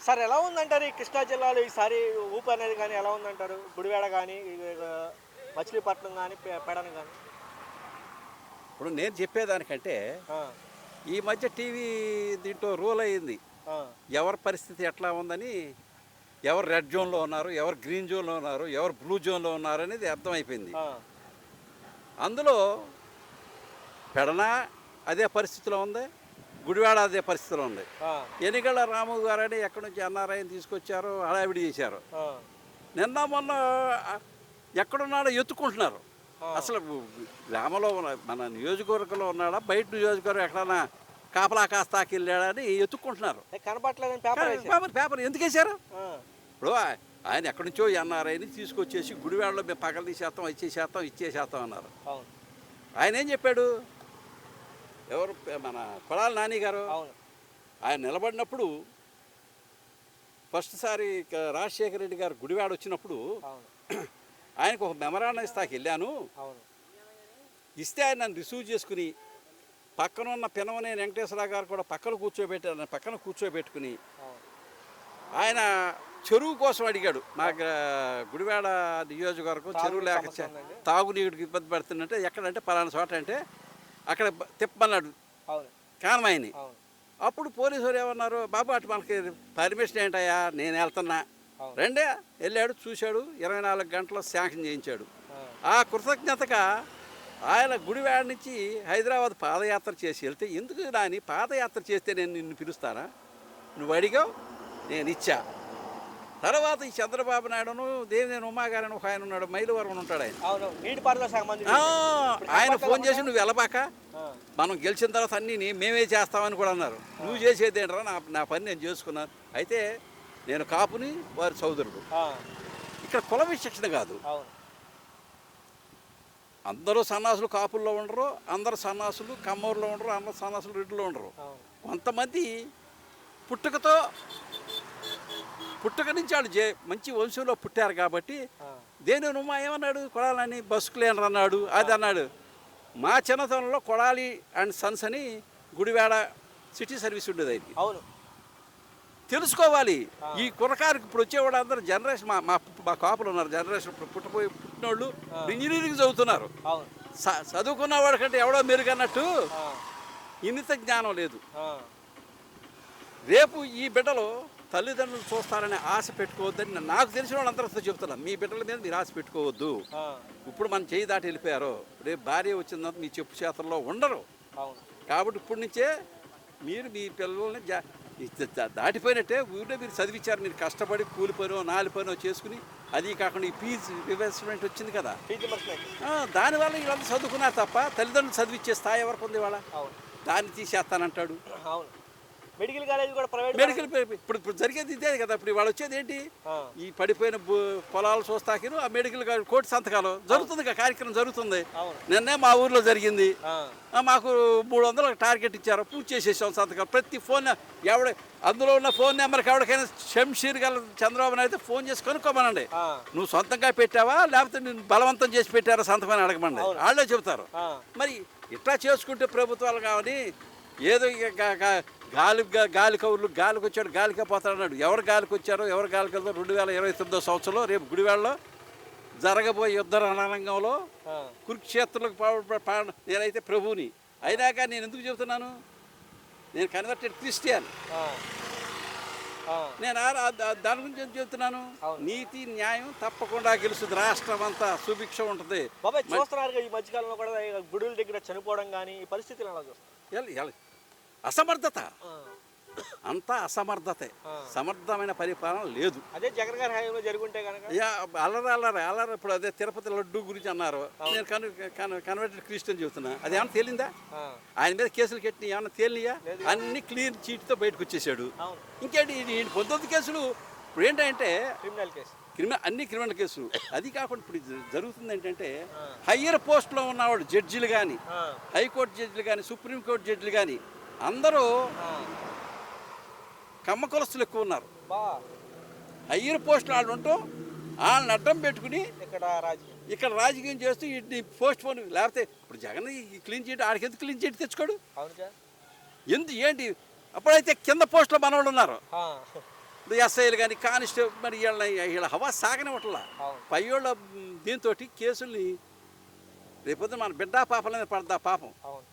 Sir ఎలా ఉందంటారు ఈ కృష్ణా జిల్లాలో ఈసారి ఊపు అనేది కానీ ఎలా ఉందంటారు? గుడివాడ కానీ, మచిలీపట్నం కానీ, పెడన కానీ? ఇప్పుడు నేను చెప్పేదానికంటే ఆ, ఈ మధ్య టీవీ దీంట్లో రూల్ అయ్యింది. ఆ, ఎవరి పరిస్థితి ఎట్లా ఉందని, ఎవరు రెడ్ జోన్లో ఉన్నారు, ఎవరు గ్రీన్ జోన్లో ఉన్నారు, ఎవరు బ్లూ జోన్లో ఉన్నారు అనేది అర్థమైపోయింది. ఆ, అందులో పెడన అదే పరిస్థితిలో ఉంది, గుడివాడ అదే పరిస్థితిలో ఉంది. ఆ, ఎన్నికల రాము గారని ఎక్కడి నుంచి ఎన్ఆర్ఐని తీసుకొచ్చారు, హడావిడి చేశారు. ఆ, నిన్న మొన్న ఎక్కడున్నాడో ఎత్తుకుంటున్నారు. ఆ. అసలు గ్రామంలో మన నియోజకవర్గంలో ఉన్నాడా, బయట నియోజకవర్గం ఎక్కడన్నా కాపలా కాస్తాకి వెళ్ళాడా అని ఎత్తుక్కుంటున్నారు. కనపట్లేదని పేపర్ వేశారు. పేపర్ ఎందుకు వేశారు? ఆ, ఇప్పుడు ఆయన ఎక్కడి నుంచో ఎన్ఆర్ఐని తీసుకొచ్చేసి గుడివాడలో మేము పగలు తీసేస్తాం, ఇచ్చేసేస్తాం అన్నారు. అవును, ఆయన ఏం చెప్పాడు? ఎవరు మన కొడాలి నాని గారు అవును, ఆయన నిలబడినప్పుడు ఫస్ట్ సారి రాజశేఖర రెడ్డి గారు గుడివాడ వచ్చినప్పుడు అవును, ఆయనకు ఒక మెమరాండం ఇస్తాకి వెళ్ళాను. అవును, ఇస్తే ఆయన నన్ను రిసీవ్ చేసుకుని పక్కన ఉన్న పినవనేని వెంకటేశ్వరరావు గారు కూడా పక్కన కూర్చోబెట్టుకుని అవును. ఆయన చెరువు కోసం అడిగాడు. మా గుడివాడ నియోజకవర్గం చెరువు లేక సమస్య ఉందండి. తాగునీటికి ఇబ్బంది పడుతుందంటే ఎక్కడంటే పలానా చోట అంటే అక్కడ తిప్పమన్నాడు అవును, కానమాయని. అవును, అప్పుడు పోలీసులు ఏమన్నారు, బాబు అటు మనకి పర్మిషన్ ఏంటయ్యా, నేను వెళ్తున్నా అవును. రెండే. వెళ్ళాడు, చూశాడు, 24 గంటల్లో శాంక్షన్ చేయించాడు. ఆ, ఆ కృతజ్ఞతగా ఆయన గుడివాడ నుంచి హైదరాబాద్ పాదయాత్ర చేసి వెళ్తే, ఎందుకు రాని పాదయాత్ర చేస్తే నేను నిన్ను పిలుస్తానా, నువ్వు అడిగావు నేను ఇచ్చా. తర్వాత ఈ చంద్రబాబు నాయుడును దేవినేని ఉమాగారని ఒక ఆయన ఉన్నాడు, మైలవరం ఉంటాడు ఆయన. అవును. నీటిపారుదల శాఖ మంత్రి. ఆయన ఫోన్ చేసి నువ్వు వెళ్ళబాక, ఆ, మనం గెలిచిన తర్వాత అన్నీ మేమే చేస్తామని కూడా అన్నారు. నువ్వు చేసేది ఏంట్రా, నా పని నేను చేసుకున్నాను. అయితే నేను కాపుని, వారి సోదరుడు. ఆ, ఇక్కడ కుల విచక్షణ కాదు. అవును, అందరూ సన్నాసులు కాపుల్లో ఉండరు, అందరు సన్నాసులు కమ్మూరులో ఉండరు, అందరు సన్నాసులు రెడ్డిలో ఉండరు. అవును, కొంతమంది పుట్టుక నుంచి వాళ్ళు మంచి వంశంలో పుట్టారు కాబట్టి. ఆ, దేని ఉమా ఏమన్నాడు, కొడాలని బస్సుకు లేనరు అన్నాడు. అది అన్నాడు. మా చిన్నతనంలో కొడాలి అండ్ సన్స్ అని గుడివాడ సిటీ సర్వీస్ ఉండేది ఆయనకి. అవును, తెలుసుకోవాలి. ఆ. ఈ కురకారికి ఇప్పుడు వచ్చేవాడు అందరూ జనరేషన్ మా కాపులు ఉన్నారు, జనరేషన్ ఇప్పుడు పుట్టినోళ్ళు ఇంజనీరింగ్ చదువుతున్నారు. అవును, చదువుకున్న వాడికంటే ఎవడో మెరుగన్నట్టు ఆ, ఇంగిత జ్ఞానం లేదు. ఆ, రేపు ఈ బిడ్డలు తల్లిదండ్రులు చూస్తారనే ఆశ పెట్టుకోవద్దని నాకు తెలిసిన వాళ్ళందరితో చెప్తున్నాను. మీ బిడ్డల మీద మీరు ఆశ పెట్టుకోవద్దు. ఆ, ఇప్పుడు మన చేయి దాటి వెళ్ళిపోయారు, రేపు భార్య వచ్చిందంత మీ చెప్పు చేతల్లో ఉండరు. అవును, కాబట్టి ఇప్పటి నుంచే మీరు మీ పిల్లల్ని దాటిపోయినట్టే. ఊరిలో మీరు చదివించారు, మీరు కష్టపడి కూలి పనో 4 పనో చేసుకుని, అది కాకుండా ఈ ఫీజు రివర్స్మెంట్ వచ్చింది కదా, ఫీజు రియంబర్స్మెంట్. దానివల్ల వీళ్ళంతా చదువుకున్నారు తప్ప తల్లిదండ్రులు చదివించే స్థాయి ఎవరికి ఉంది వాళ్ళ. అవును, దాన్ని తీసేస్తానంటాడు. అవును. మెడికల్ కాలేజ్ కూడా ప్రైవేట్. మెడికల్ ఇప్పుడు జరిగేది ఇదే కదా. ఇప్పుడు వాళ్ళు వచ్చేది ఏంటి, ఆ, ఈ పడిపోయిన పొలాలు చూస్తాకిను ఆ మెడికల్ కోటి సంతకాలు జరుగుతుంది, కార్యక్రమం జరుగుతుంది. అవును, నిన్నే మా ఊర్లో జరిగింది. ఆ, మాకు 300 టార్గెట్ ఇచ్చారు, పూర్తి చేసేసాం సంతకాలు. ప్రతి ఫోన్ అందులో ఉన్న ఫోన్ నెంబర్కి ఎవరికైనా శంషీర్ గల చంద్రబాబు అయితే ఫోన్ చేసి కనుక్కోమనండి. ఆ, నువ్వు సొంతంగా పెట్టావా లేకపోతే నేను బలవంతం చేసి పెట్టారా సంతకం అని అడగమండి, వాళ్ళే చెబుతారు. ఆ, మరి ఇట్లా చేసుకుంటే ప్రభుత్వాలు కావని ఏదో గాలి కౌర్లు, గాలికి వచ్చాడు గాలికే పోతాడు అన్నాడు. ఎవరు గాలికి వచ్చారో ఎవరు గాలికి వెళ్తారో 2029 సంవత్సరంలో రేపు గుడివాడలో జరగబోయే యుద్ధ రణరంగంలో ఆ, కురుక్షేత్రులకు నేనైతే ప్రభువుని అయినాక నేను ఎందుకు చెబుతున్నాను, నేను కన్వర్టెడ్ క్రిస్టియన్. ఆ, ఆ, నేను దాని గురించి ఎందుకు చెబుతున్నాను. అవును. నీతి న్యాయం తప్పకుండా గెలుస్తుంది, రాష్ట్రం అంతా సుభిక్ష ఉంటుంది. బాబాయ్ చూస్తున్నారు ఈ మధ్యకాలంలో కూడా గుడుల దగ్గర చనిపోవడం కానీ ఈ పరిస్థితులు ఎలా చూస్తారు? అసమర్థత, ఆ, అంతా అసమర్థతే. ఆ. సమర్థమైన పరిపాలన లేదు. అదే జగన్ గారి హయాంలో జరుగుంటే కనుక. అల్లరి ఇప్పుడు అదే తిరుపతి లడ్డు గురించి అన్నారు. నేను కన్వర్టెడ్ క్రిస్టియన్ చెబుతున్నా, అది ఏమన్నా తేలిందా? ఆ, ఆయన మీద కేసులు కట్టిన ఏమన్నా తేలియా? లేదు. అన్ని క్లీన్ చీట్తో బయటకు వచ్చేసాడు. అవును, ఇంకేంటి 19 కేసులు. ఇప్పుడు ఏంటంటే క్రిమినల్ కేసు. అన్ని క్రిమినల్ కేసులు. అది కాకుండా ఇప్పుడు జరుగుతుంది ఏంటంటే, ఆ, హయ్యర్ పోస్ట్లో ఉన్నవాడు జడ్జిలు కానీ, ఆ, హైకోర్టు జడ్జిలు కానీ, సుప్రీంకోర్టు జడ్జిలు కానీ అందరూ ఆ, కమ్మ కులస్తులు ఎక్కువ ఉన్నారు. బా హయ్యర్ పోస్టులు వాళ్ళు ఉంటాం, వాళ్ళని అడ్డం పెట్టుకుని ఇక్కడ రాజకీయం చేస్తూ వీటిని పోస్ట్ పోన్. లేకపోతే ఇప్పుడు జగన్ ఈ క్లీన్ చీట్ ఆడికి ఎందుకు క్లీన్ చీట్ తెచ్చుకోడు? అవును సార్. ఏంటి అప్పుడైతే కింద పోస్టులో మనవాళ్ళు ఉన్నారు. ఇప్పుడు ఎస్ఐలు కానీ కానిస్టేబుల్ మరి వీళ్ళ హవా సాగనివ్వట్లా అవును. పై వాళ్ళ దీంతో కేసుల్ని రేపొద్దు మన బిడ్డా పాపల మీద పడదా పాపం. అవును.